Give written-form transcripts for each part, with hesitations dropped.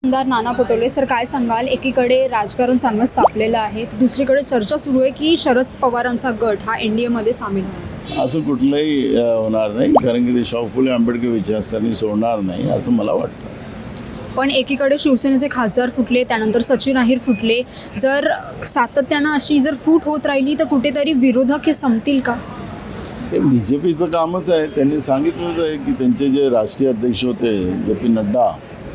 आमदार नाना पटोले सर, काय सांगाल? एकीकडे राजकारण चांगलं तापलेलं आहे, दुसरीकडे चर्चा सुरू आहे की शरद पवारांचा गट हा NDA मध्ये सामील होईल. असं कुठलंही होणार नाही, कारण की ते शाहू फुले आंबेडकर विचारसरणी सोडणार नाही असं मला वाटतं. पण एकीकडे शिवसेनेचे खासदार फुटले, त्यानंतर सचिन अहिर फुटले. जर सातत्यानं अशी जर फूट होत राहिली तर कुठेतरी विरोधक हे संपतील का? ते BJPचं कामच आहे. त्यांनी सांगितलंच आहे की त्यांचे जे राष्ट्रीय अध्यक्ष होते JP नड्डा,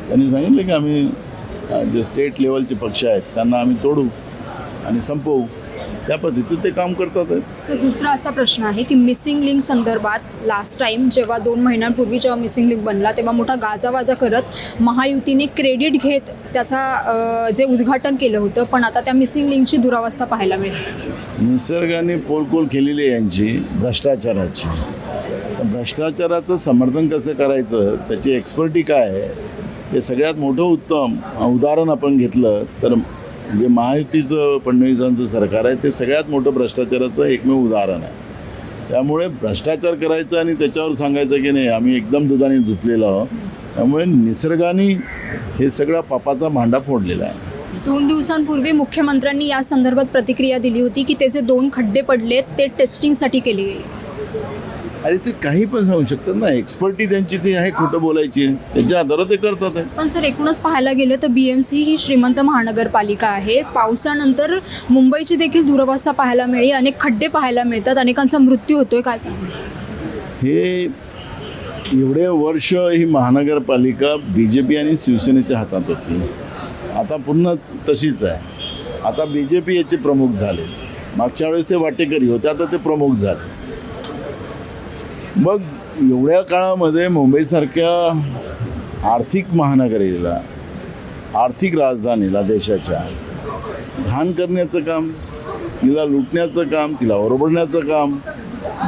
त्यांनी सांगितलं की आम्ही जे स्टेट लेवलचे पक्ष आहेत त्यांना आम्ही तोडू आणि संपवू. त्या पद्धतीत ते काम करतात. सर, दुसरा असा प्रश्न आहे की मिसिंग लिंक संदर्भात लास्ट टाईम जेव्हा 2 महिन्यांपूर्वी जेव्हा मिसिंग लिंक बनला तेव्हा मोठा गाजावाजा करत महायुतीने क्रेडिट घेत त्याचा जे उद्घाटन केलं होतं, पण आता त्या मिसिंग लिंकची दुरावस्था पाहायला मिळते. निसर्गाने पोलकोल केलेली आहे यांची भ्रष्टाचाराची. तर भ्रष्टाचाराचं समर्थन कसं करायचं, त्याची एक्सपर्टी काय आहे, हे सगळ्यात मोठं उत्तम उदाहरण आपण घेतलं तर जे महायुतीचं फडणवीसांचं सरकार आहे ते सगळ्यात मोठं भ्रष्टाचाराचं एकमेव उदाहरण आहे. त्यामुळे भ्रष्टाचार करायचं आणि त्याच्यावर सांगायचं की नाही आम्ही एकदम दुधाने धुतलेलं आहोत. त्यामुळे निसर्गाने हे सगळा पापाचा भांडा फोडलेला आहे. 2 दिवसांपूर्वी मुख्यमंत्र्यांनी या संदर्भात प्रतिक्रिया दिली होती की त्याचे 2 खड्डे पडलेत, ते टेस्टिंगसाठी केले गेले. आणि ते काही पण सांगू शकतात ना, एक्सपर्टी त्यांची ती आहे खोटं बोलायची, त्यांच्या आधारात ते करतात आहे. पण सर, एकूणच पाहायला गेलं तर BMC ही श्रीमंत महानगरपालिका आहे. पावसानंतर मुंबईची देखील दुरवस्था पाहायला मिळाली, अनेक खड्डे पाहायला मिळतात, अनेकांचा मृत्यू होतोय. काय सांगू? हे एवढे वर्ष ही महानगरपालिका BJP आणि शिवसेनेच्या हातात होती. आता पुन्हा तशीच आहे. आता BJP याचे प्रमुख झाले. मागच्या वेळेस ते वाटेकरी होते, आता ते प्रमुख झाले. मग एवढ्या काळामध्ये मुंबईसारख्या आर्थिक महानगरीला, आर्थिक राजधानीला देशाच्या घाण करण्याचं काम, तिला लुटण्याचं काम, तिला ओरबडण्याचं काम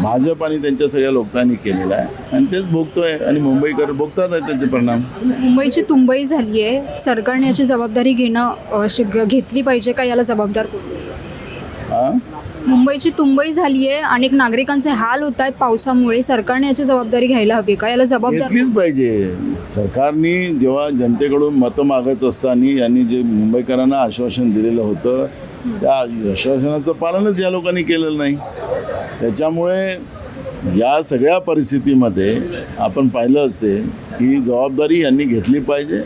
भाजप आणि त्यांच्या सगळ्या लोकांनी केलेलं आहे आणि तेच भोगतोय आणि मुंबईकर भोगतात आहेत त्याचे परिणाम. मुंबईची तुंबई झाली आहे, सरकारने याची जबाबदारी घेतली पाहिजे का? याला जबाबदार कोण? मुंबईची तुंबई झाली आहे, अनेक नागरिकांचे हाल होत आहेत पावसामुळे, सरकारने याची जबाबदारी घ्यायला हवी का? याला जबाबदार घेतलीच पाहिजे. सरकारने जेव्हा जनतेकडून मतं मागत असताना यांनी जे मुंबईकरांना आश्वासन दिलेलं होतं त्या आश्वासनाचं पालनच या लोकांनी केलेलं नाही. त्याच्यामुळे या सगळ्या परिस्थितीमध्ये आपण पाहिलं असेल की जबाबदारी यांनी घेतली पाहिजे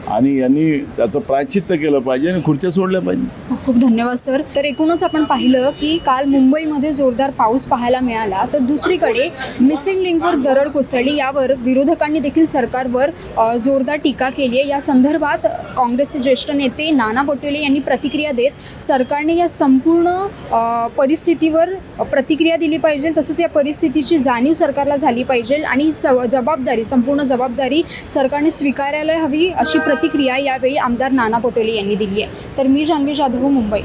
आणि यांनी त्याचं प्रायश्चित्त केलं पाहिजे आणि खुर्च्या सोडल्या पाहिजे. खूप खूप धन्यवाद सर. तर एकूणच आपण पाहिलं की काल मुंबईमध्ये जोरदार पाऊस पाहायला मिळाला, तर दुसरीकडे मिसिंग लिंकवर दरड कोसळली. यावर विरोधकांनी देखील सरकारवर जोरदार टीका केली आहे. या संदर्भात काँग्रेसचे ज्येष्ठ नेते नाना पटोले यांनी प्रतिक्रिया देत सरकारने या संपूर्ण परिस्थितीवर प्रतिक्रिया दिली पाहिजे, तसंच या परिस्थितीची जाणीव सरकारला झाली पाहिजे आणि संपूर्ण जबाबदारी सरकारने स्वीकारायला हवी, अशी प्रतिक्रिया यावेळी आमदार नाना पटोले यांनी दिली आहे. तर मी जान्हवी जाधव, मुंबई.